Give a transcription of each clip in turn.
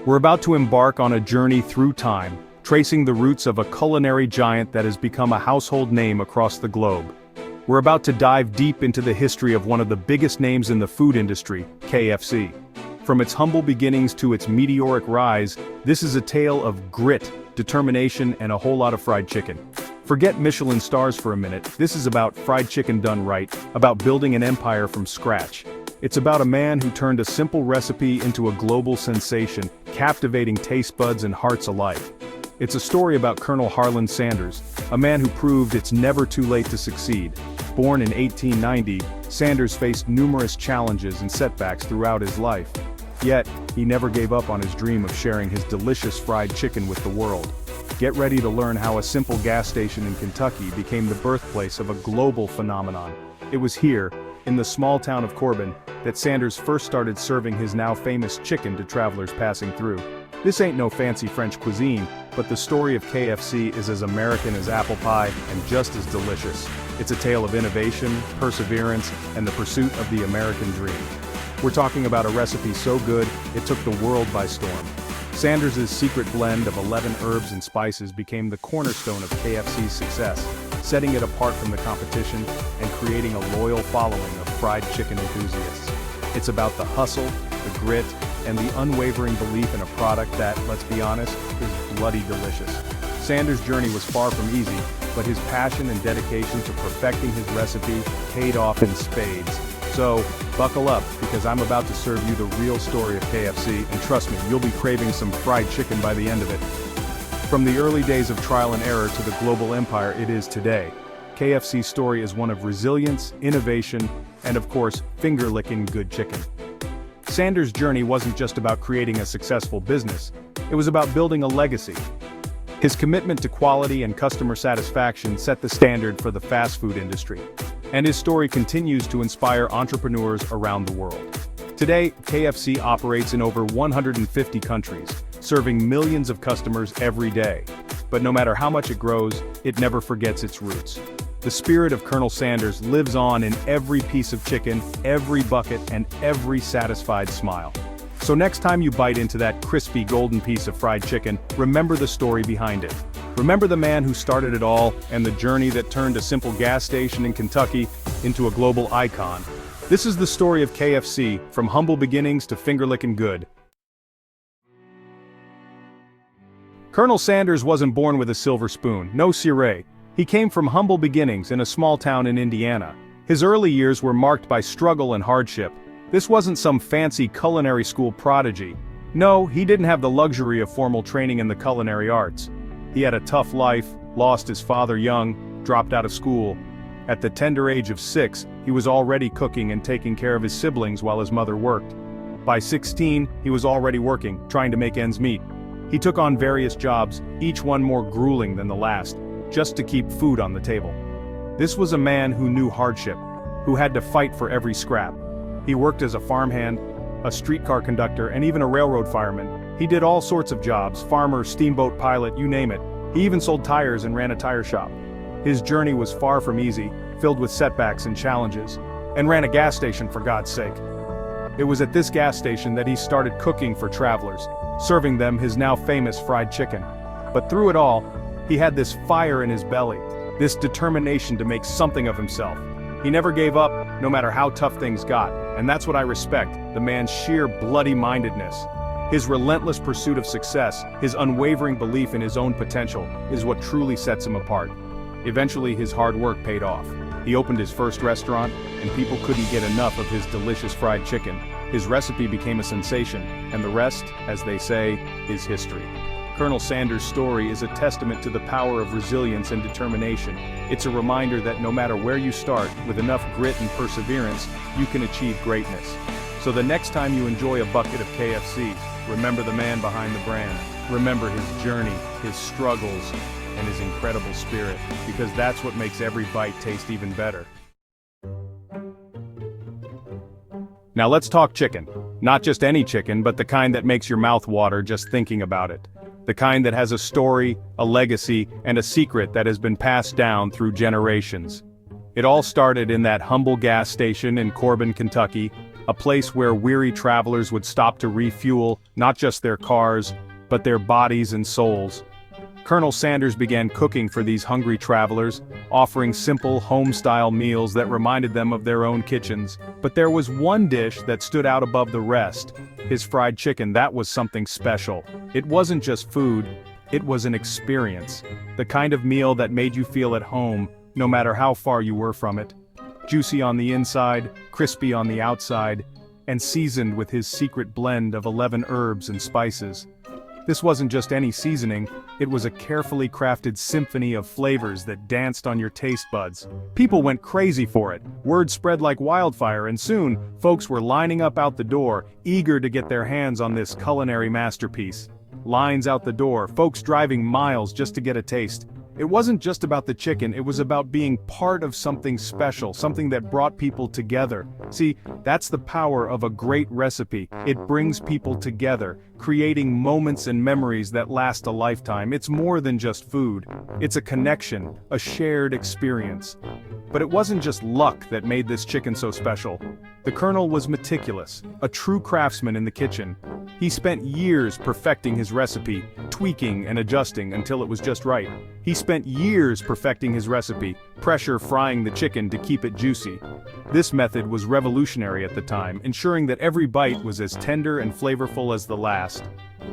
We're about to embark on a journey through time, tracing the roots of a culinary giant that has become a household name across the globe. We're about to dive deep into the history of one of the biggest names in the food industry, KFC. From its humble beginnings to its meteoric rise, this is a tale of grit, determination, and a whole lot of fried chicken. Forget Michelin stars for a minute, this is about fried chicken done right, about building an empire from scratch. It's about a man who turned a simple recipe into a global sensation, captivating taste buds and hearts alike. It's a story about Colonel Harlan Sanders, a man who proved it's never too late to succeed. Born in 1890, Sanders faced numerous challenges and setbacks throughout his life. Yet, he never gave up on his dream of sharing his delicious fried chicken with the world. Get ready to learn how a simple gas station in Kentucky became the birthplace of a global phenomenon. It was here, in the small town of Corbin, that Sanders first started serving his now famous chicken to travelers passing through. This ain't no fancy French cuisine, but the story of KFC is as American as apple pie and just as delicious. It's a tale of innovation, perseverance, and the pursuit of the American dream. We're talking about a recipe so good, it took the world by storm. Sanders' secret blend of 11 herbs and spices became the cornerstone of KFC's success, setting it apart from the competition and creating a loyal following of fried chicken enthusiasts. It's about the hustle, the grit, and the unwavering belief in a product that, let's be honest, is bloody delicious. Sanders' journey was far from easy, but his passion and dedication to perfecting his recipe paid off in spades. So, buckle up, because I'm about to serve you the real story of KFC, and trust me, you'll be craving some fried chicken by the end of it. From the early days of trial and error to the global empire it is today, KFC's story is one of resilience, innovation, and of course, finger-licking good chicken. Sanders' journey wasn't just about creating a successful business, it was about building a legacy. His commitment to quality and customer satisfaction set the standard for the fast food industry, and his story continues to inspire entrepreneurs around the world. Today, KFC operates in over 150 countries, serving millions of customers every day. But no matter how much it grows, it never forgets its roots. The spirit of Colonel Sanders lives on in every piece of chicken, every bucket, and every satisfied smile. So next time you bite into that crispy golden piece of fried chicken, remember the story behind it. Remember the man who started it all, and the journey that turned a simple gas station in Kentucky into a global icon. This is the story of KFC, from humble beginnings to finger-licking good. Colonel Sanders wasn't born with a silver spoon, no siree. He came from humble beginnings in a small town in Indiana. His early years were marked by struggle and hardship. This wasn't some fancy culinary school prodigy. No, he didn't have the luxury of formal training in the culinary arts. He had a tough life, lost his father young, dropped out of school. At the tender age of 6, he was already cooking and taking care of his siblings while his mother worked. By 16, he was already working, trying to make ends meet. He took on various jobs, each one more grueling than the last, just to keep food on the table. This was a man who knew hardship, who had to fight for every scrap. He worked as a farmhand, a streetcar conductor, and even a railroad fireman. He did all sorts of jobs, farmer, steamboat pilot, you name it. He even sold tires and ran a tire shop. His journey was far from easy, filled with setbacks and challenges, and ran a gas station for God's sake. It was at this gas station that he started cooking for travelers, serving them his now famous fried chicken. But through it all, he had this fire in his belly, this determination to make something of himself. He never gave up, no matter how tough things got, and that's what I respect, the man's sheer bloody-mindedness. His relentless pursuit of success, his unwavering belief in his own potential, is what truly sets him apart. Eventually his hard work paid off. He opened his first restaurant, and people couldn't get enough of his delicious fried chicken. His recipe became a sensation, and the rest, as they say, is history. Colonel Sanders' story is a testament to the power of resilience and determination. It's a reminder that no matter where you start, with enough grit and perseverance, you can achieve greatness. So the next time you enjoy a bucket of KFC, remember the man behind the brand. Remember his journey, his struggles, and his incredible spirit, because that's what makes every bite taste even better. Now let's talk chicken. Not just any chicken, but the kind that makes your mouth water just thinking about it. The kind that has a story, a legacy, and a secret that has been passed down through generations. It all started in that humble gas station in Corbin, Kentucky, a place where weary travelers would stop to refuel, not just their cars, but their bodies and souls. Colonel Sanders began cooking for these hungry travelers, offering simple, home-style meals that reminded them of their own kitchens. But there was one dish that stood out above the rest: his fried chicken. That was something special. It wasn't just food, it was an experience. The kind of meal that made you feel at home, no matter how far you were from it. Juicy on the inside, crispy on the outside, and seasoned with his secret blend of 11 herbs and spices. This wasn't just any seasoning, it was a carefully crafted symphony of flavors that danced on your taste buds. People went crazy for it, word spread like wildfire, and soon, folks were lining up out the door, eager to get their hands on this culinary masterpiece. Lines out the door, folks driving miles just to get a taste. It wasn't just about the chicken, it was about being part of something special, something that brought people together. See, that's the power of a great recipe. It brings people together, creating moments and memories that last a lifetime. It's more than just food. It's a connection, a shared experience. But it wasn't just luck that made this chicken so special. The Colonel was meticulous, a true craftsman in the kitchen. He spent years perfecting his recipe, tweaking and adjusting until it was just right. He spent years perfecting his recipe, pressure frying the chicken to keep it juicy. This method was revolutionary at the time, ensuring that every bite was as tender and flavorful as the last.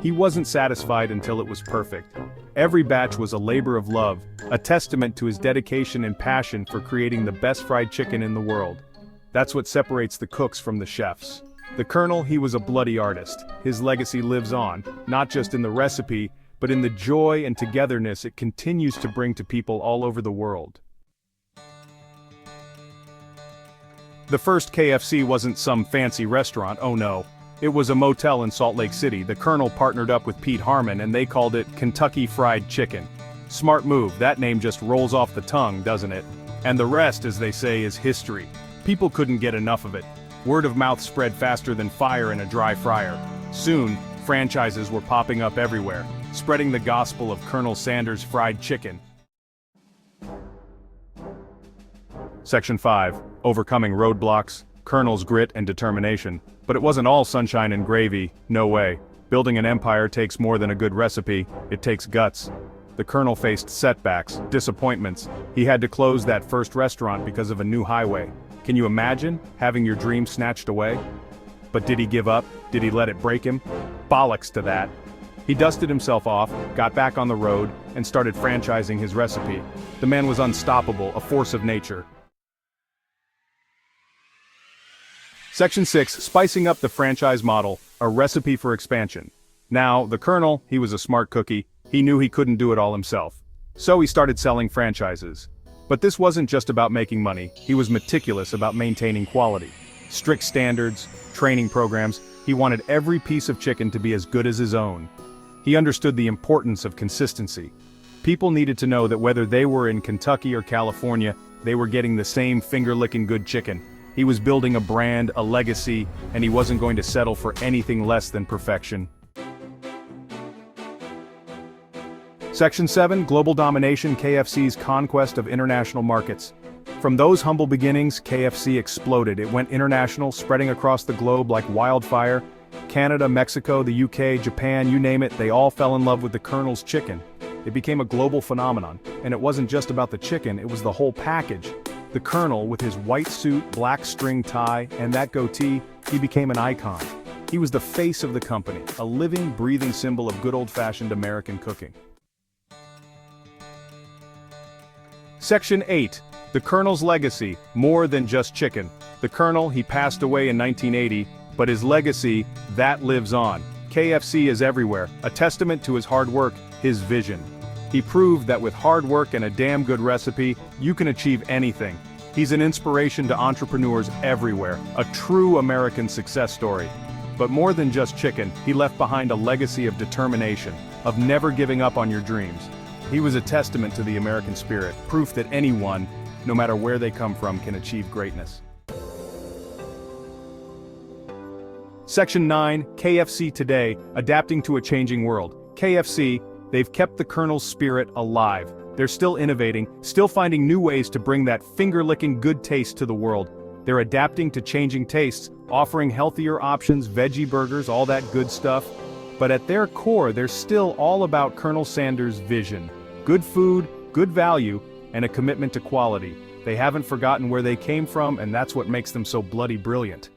He wasn't satisfied until it was perfect. Every batch was a labor of love, a testament to his dedication and passion for creating the best fried chicken in the world. That's what separates the cooks from the chefs. The Colonel, he was a bloody artist. His legacy lives on, not just in the recipe, but in the joy and togetherness it continues to bring to people all over the world. The first KFC wasn't some fancy restaurant, oh no. It was a motel in Salt Lake City. The Colonel partnered up with Pete Harmon and they called it Kentucky Fried Chicken. Smart move, that name just rolls off the tongue, doesn't it? And the rest, as they say, is history. People couldn't get enough of it. Word of mouth spread faster than fire in a dry fryer. Soon, franchises were popping up everywhere, spreading the gospel of Colonel Sanders' fried chicken. Section 5. Overcoming roadblocks, Colonel's grit and determination. But it wasn't all sunshine and gravy, no way. Building an empire takes more than a good recipe, it takes guts. The Colonel faced setbacks, disappointments. He had to close that first restaurant because of a new highway. Can you imagine having your dream snatched away? But did he give up? Did he let it break him? Bollocks to that. He dusted himself off, got back on the road, and started franchising his recipe. The man was unstoppable, a force of nature. Section 6. Spicing up the franchise model, a recipe for expansion. Now, the Colonel, he was a smart cookie. He knew he couldn't do it all himself. So he started selling franchises. But this wasn't just about making money, he was meticulous about maintaining quality. Strict standards, training programs, he wanted every piece of chicken to be as good as his own. He understood the importance of consistency. People needed to know that whether they were in Kentucky or California, they were getting the same finger-licking good chicken. He was building a brand, a legacy, and he wasn't going to settle for anything less than perfection. Section 7. Global Domination, KFC's Conquest of International Markets. From those humble beginnings, KFC exploded. It went international, spreading across the globe like wildfire. Canada, Mexico, the UK, Japan, you name it, they all fell in love with the Colonel's chicken. It became a global phenomenon, and it wasn't just about the chicken, it was the whole package. The Colonel, with his white suit, black string tie, and that goatee, he became an icon. He was the face of the company, a living, breathing symbol of good old-fashioned American cooking. Section 8. The Colonel's legacy, more than just chicken. The Colonel, he passed away in 1980, but his legacy, that lives on. KFC is everywhere, a testament to his hard work, his vision. He proved that with hard work and a damn good recipe, you can achieve anything. He's an inspiration to entrepreneurs everywhere, a true American success story. But more than just chicken, he left behind a legacy of determination, of never giving up on your dreams. He was a testament to the American spirit, proof that anyone, no matter where they come from, can achieve greatness. Section 9. KFC today, adapting to a changing world. KFC, they've kept the Colonel's spirit alive. They're still innovating, still finding new ways to bring that finger-licking good taste to the world. They're adapting to changing tastes, offering healthier options, veggie burgers, all that good stuff. But at their core, they're still all about Colonel Sanders' vision. Good food, good value, and a commitment to quality. They haven't forgotten where they came from, and that's what makes them so bloody brilliant.